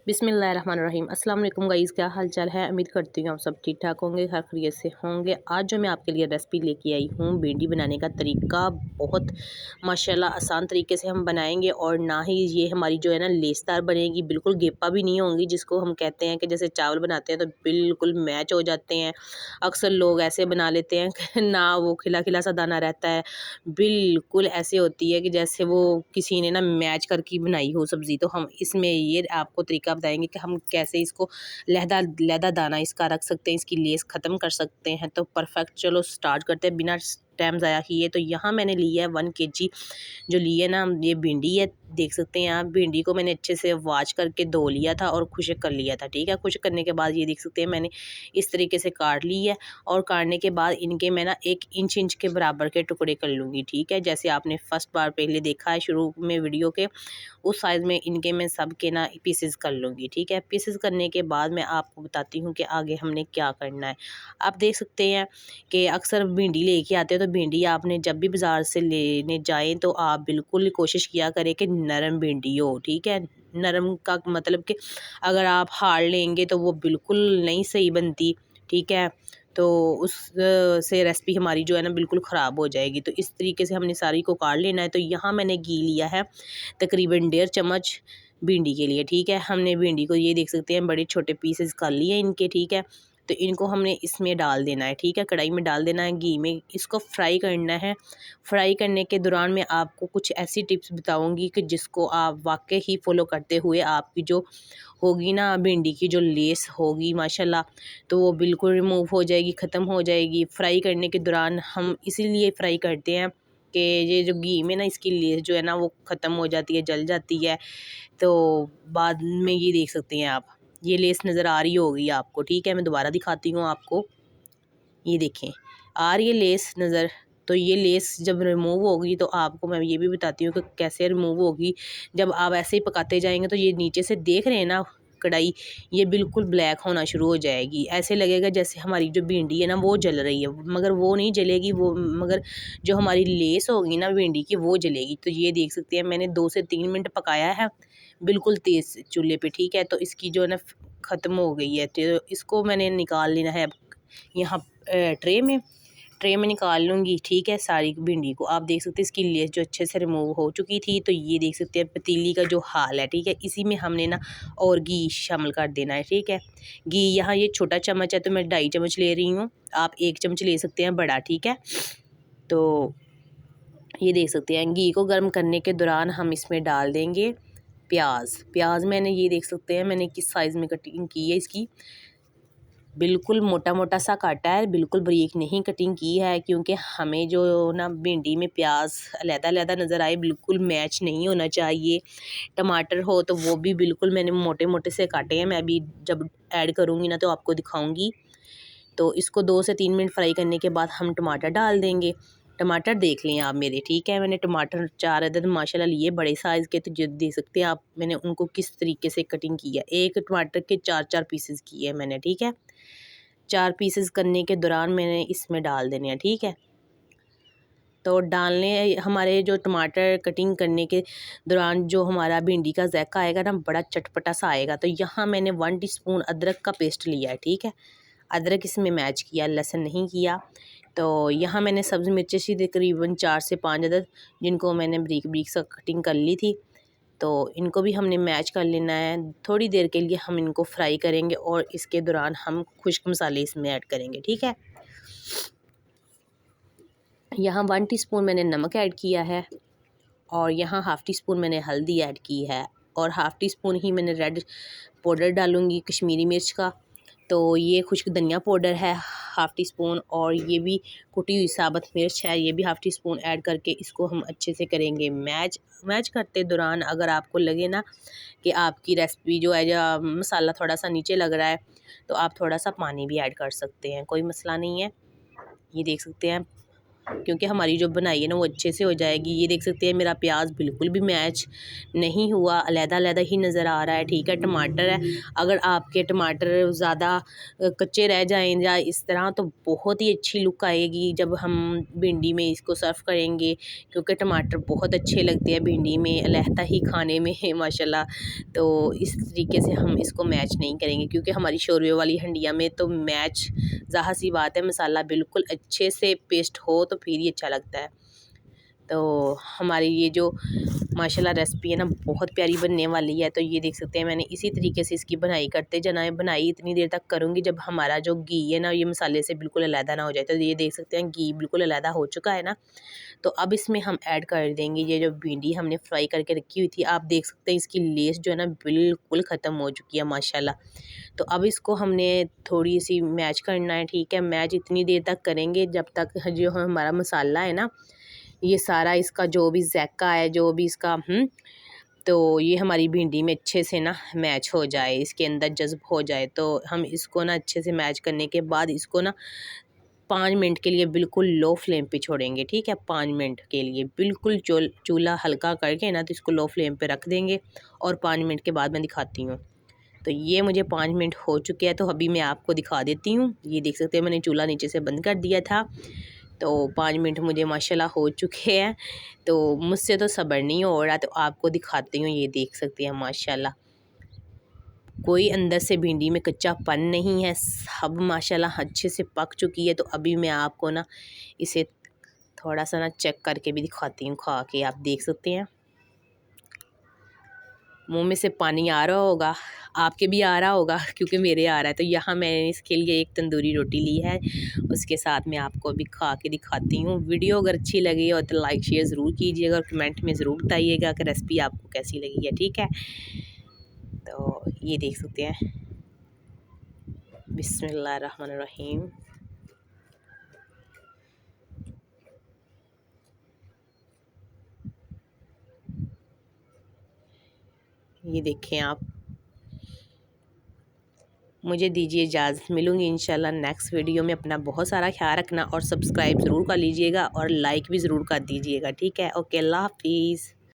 बिस्मिल्लाहिर्रहमानिर्रहीम। अस्सलाम वालेकुम गाइस, क्या हाल चाल है। उम्मीद करती हूँ आप सब ठीक ठाक होंगे, हर खैरियत से होंगे। आज जो मैं आपके लिए रेसिपी लेके आई हूँ, भिंडी बनाने का तरीका बहुत माशाल्लाह आसान तरीके से हम बनाएंगे और ना ही ये हमारी जो है ना लेसदार बनेगी, बिल्कुल गेपा भी नहीं होंगी, जिसको हम कहते हैं कि जैसे चावल बनाते हैं तो बिल्कुल मैच हो जाते हैं। अक्सर लोग ऐसे बना लेते हैं कि ना वो खिला खिला सा दाना रहता है, बिल्कुल ऐसे होती है कि जैसे वो किसी ने ना मैच करके बनाई हो सब्ज़ी। तो हम इसमें ये आपको तरीका बताएंगे कि हम कैसे इसको लहदा लहदा दाना इसका रख सकते हैं, इसकी लेस ख़त्म कर सकते हैं। तो परफेक्ट, चलो स्टार्ट करते हैं बिना टाइम ज़ाया किए। तो यहाँ मैंने लिया है 1 kg जो लिए ना ये भिंडी है। देख सकते हैं आप, भिंडी को मैंने अच्छे से वॉश करके धो लिया था और खुश्क कर लिया था। ठीक है, खुश्क करने के बाद ये देख सकते हैं मैंने इस तरीके से काट ली है और काटने के बाद इनके मैं ना 1 इंच के बराबर के टुकड़े कर लूँगी। ठीक है, जैसे आपने फर्स्ट बार पहले देखा है शुरू में वीडियो के, उस साइज़ में इनके मैं सब के ना पीसेस कर लूँगी। ठीक है, पीसेस करने के बाद मैं आपको बताती हूँ कि आगे हमने क्या करना है। आप देख सकते हैं कि अक्सर भिंडी लेके आते हैं, तो भिंडी आपने जब भी बाज़ार से लेने जाएँ तो आप बिल्कुल कोशिश किया करें कि नरम भिंडी हो। ठीक है, नरम का मतलब कि अगर आप हार्ड लेंगे तो वो बिल्कुल नहीं सही बनती। ठीक है, तो उस से रेसिपी हमारी जो है ना बिल्कुल ख़राब हो जाएगी। तो इस तरीके से हमने सारी को काट लेना है। तो यहाँ मैंने घी लिया है तकरीबन 1.5 चम्मच भिंडी के लिए। ठीक है, हमने भिंडी को ये देख सकते हैं बड़े छोटे पीसेस कर लिए इनके। ठीक है, तो इनको हमने इसमें डाल देना है। ठीक है, कढ़ाई में डाल देना है, घी में इसको फ्राई करना है। फ्राई करने के दौरान मैं आपको कुछ ऐसी टिप्स बताऊंगी कि जिसको आप वाकई ही फॉलो करते हुए आपकी जो होगी ना भिंडी की जो लेस होगी माशाल्लाह, तो वो बिल्कुल रिमूव हो जाएगी, ख़त्म हो जाएगी। फ्राई करने के दौरान हम इसीलिए फ्राई करते हैं कि ये जो घी में ना इसकी लेस जो है ना वो ख़त्म हो जाती है, जल जाती है। तो बाद में ये देख सकते हैं आप, ये लेस नज़र आ रही होगी आपको। ठीक है, मैं दोबारा दिखाती हूँ आपको, ये देखें आ रही है लेस नज़र। तो ये लेस जब रिमूव होगी तो आपको मैं ये भी बताती हूँ कि कैसे रिमूव होगी। जब आप ऐसे ही पकाते जाएंगे तो ये नीचे से देख रहे हैं ना कढ़ाई, ये बिल्कुल ब्लैक होना शुरू हो जाएगी। ऐसे लगेगा जैसे हमारी जो भिंडी है ना वो जल रही है, मगर वो नहीं जलेगी, वो मगर जो हमारी लेस होगी ना भिंडी की वो जलेगी। तो ये देख सकते हैं मैंने 2 से 3 मिनट पकाया है बिल्कुल तेज़ चूल्हे पे। ठीक है, तो इसकी जो है ना ख़त्म हो गई है। तो इसको मैंने निकाल लेना है अब यहाँ ट्रे में निकाल लूँगी। ठीक है, सारी भिंडी को आप देख सकते हैं इसकी लेस जो अच्छे से रिमूव हो चुकी थी। तो ये देख सकते हैं पतीली का जो हाल है। ठीक है, इसी में हमने ना और घी शामिल कर देना है। ठीक है, घी यहाँ ये छोटा चम्मच है तो मैं 2.5 चम्मच ले रही हूँ, आप 1 चम्मच ले सकते हैं बड़ा। ठीक है, तो ये देख सकते हैं घी को गर्म करने के दौरान हम इसमें डाल देंगे प्याज मैंने ये देख सकते हैं मैंने किस साइज़ में कटिंग की है इसकी, बिल्कुल मोटा मोटा सा काटा है, बिल्कुल बारीक नहीं कटिंग की है, क्योंकि हमें जो ना भिंडी में प्याज अलहदा नज़र आए, बिल्कुल मैच नहीं होना चाहिए। टमाटर हो तो वो भी बिल्कुल मैंने मोटे मोटे से काटे हैं, मैं अभी जब ऐड करूँगी ना तो आपको दिखाऊँगी। तो इसको 2 से 3 मिनट फ्राई करने के बाद हम टमाटर डाल देंगे। टमाटर देख लें आप मेरे। ठीक है, मैंने टमाटर 4 अदद माशाल्लाह लिए बड़े साइज़ के, तो जो देख सकते हैं आप मैंने उनको किस तरीके से कटिंग की है। एक टमाटर के 4-4 पीसेस किए हैं मैंने। ठीक है, 4 पीसेस करने के दौरान मैंने इसमें डाल देने हैं। ठीक है, तो डालने हमारे जो टमाटर कटिंग करने के दौरान जो हमारा भिंडी का ज़ायका आएगा ना बड़ा चटपटा सा आएगा। तो यहाँ मैंने 1 टीस्पून अदरक का पेस्ट लिया है। ठीक है, अदरक इसमें मैच किया, लहसुन नहीं किया। तो यहाँ मैंने सब्ज़ मिर्ची सी तकरीबन 4 से 5 अदद, जिनको मैंने बारीक बारीक सा कटिंग कर ली थी। तो इनको भी हमने मैच कर लेना है। थोड़ी देर के लिए हम इनको फ्राई करेंगे और इसके दौरान हम खुश्क मसाले इसमें ऐड करेंगे। ठीक है, यहाँ 1 टीस्पून मैंने नमक ऐड किया है और यहाँ हाफ़ टी स्पून मैंने हल्दी ऐड की है और हाफ़ टी स्पून ही मैंने रेड पाउडर डालूँगी कश्मीरी मिर्च का। तो ये खुश्क धनिया पाउडर है हाफ़ टी स्पून, और ये भी कुटी हुई साबुत मिर्च है, ये भी हाफ़ टी स्पून ऐड करके इसको हम अच्छे से करेंगे मैच करते दौरान अगर आपको लगे ना कि आपकी रेसिपी जो है या मसाला थोड़ा सा नीचे लग रहा है तो आप थोड़ा सा पानी भी ऐड कर सकते हैं, कोई मसला नहीं है। ये देख सकते हैं क्योंकि हमारी जो बनाई है ना वो अच्छे से हो जाएगी। ये देख सकते हैं मेरा प्याज बिल्कुल भी मैच नहीं हुआ, अलग-अलग ही नज़र आ रहा है। ठीक है, टमाटर है, अगर आपके टमाटर ज़्यादा कच्चे रह जाएँ या इस तरह तो बहुत ही अच्छी लुक आएगी जब हम भिंडी में इसको सर्व करेंगे, क्योंकि टमाटर बहुत अच्छे लगते हैं भिंडी में, अलहदा ही खाने में माशाल्लाह। तो इस तरीके से हम इसको मैच नहीं करेंगे, क्योंकि हमारी शोरबे वाली हंडिया में तो मैच ज़ाहिर सी बात है, मसाला बिल्कुल अच्छे से पेस्ट हो तो फिर ही अच्छा लगता है। तो हमारी ये जो माशाल्लाह रेसिपी है ना बहुत प्यारी बनने वाली है। तो ये देख सकते हैं मैंने इसी तरीके से इसकी बनाई करते जाना है। बनाई इतनी देर तक करूँगी जब हमारा जो घी है ना ये मसाले से बिल्कुल अलहदा ना हो जाए। तो ये देख सकते हैं घी बिल्कुल अलहदा हो चुका है ना। तो अब इसमें हम ऐड कर देंगे ये जो भिंडी हमने फ्राई करके रखी हुई थी। आप देख सकते हैं इसकी लेस जो है ना बिल्कुल ख़त्म हो चुकी है माशाल्लाह। तो अब इसको हमने थोड़ी सी मैच करना है। ठीक है, मैच इतनी देर तक करेंगे जब तक जो हमारा मसाला है ना ये सारा इसका जो भी ज़ायक़ा है, जो भी इसका तो ये हमारी भिंडी में अच्छे से ना मैच हो जाए, इसके अंदर जज़्ब हो जाए। तो हम इसको ना अच्छे से मैच करने के बाद इसको ना 5 मिनट के लिए बिल्कुल लो फ्लेम पे छोड़ेंगे। ठीक है, 5 मिनट के लिए बिल्कुल चूल्हा हल्का करके ना तो इसको लो फ्लेम पे रख देंगे और 5 मिनट के बाद मैं दिखाती हूँ। तो ये मुझे 5 मिनट हो चुके हैं, तो अभी मैं आपको दिखा देती हूँ। ये देख सकते हैं मैंने चूल्हा नीचे से बंद कर दिया था। तो 5 मिनट मुझे माशाल्लाह हो चुके हैं। तो मुझसे तो सब्र नहीं हो रहा, तो आपको दिखाती हूँ। ये देख सकते हैं माशाल्लाह कोई अंदर से भिंडी में कच्चापन नहीं है, सब माशाल्लाह अच्छे से पक चुकी है। तो अभी मैं आपको ना इसे थोड़ा सा ना चेक करके भी दिखाती हूँ खा के। आप देख सकते हैं मुंह में से पानी आ रहा होगा, आपके भी आ रहा होगा क्योंकि मेरे आ रहा है। तो यहाँ मैंने इसके लिए एक तंदूरी रोटी ली है, उसके साथ मैं आपको अभी खा के दिखाती हूँ। वीडियो अगर अच्छी लगी हो तो लाइक शेयर ज़रूर कीजिएगा और कमेंट में ज़रूर बताइएगा कि रेसिपी आपको कैसी लगी है। ठीक है, तो ये देख सकते हैं बिस्मिल्लाहिर्रहमानिर्रहीम। ये देखें आप, मुझे दीजिए इजाज़त, मिलूँगी इंशाल्लाह नेक्स्ट वीडियो में। अपना बहुत सारा ख्याल रखना और सब्सक्राइब ज़रूर कर लीजिएगा और लाइक भी ज़रूर कर दीजिएगा। ठीक है, ओके, अल्लाह हाफिज़।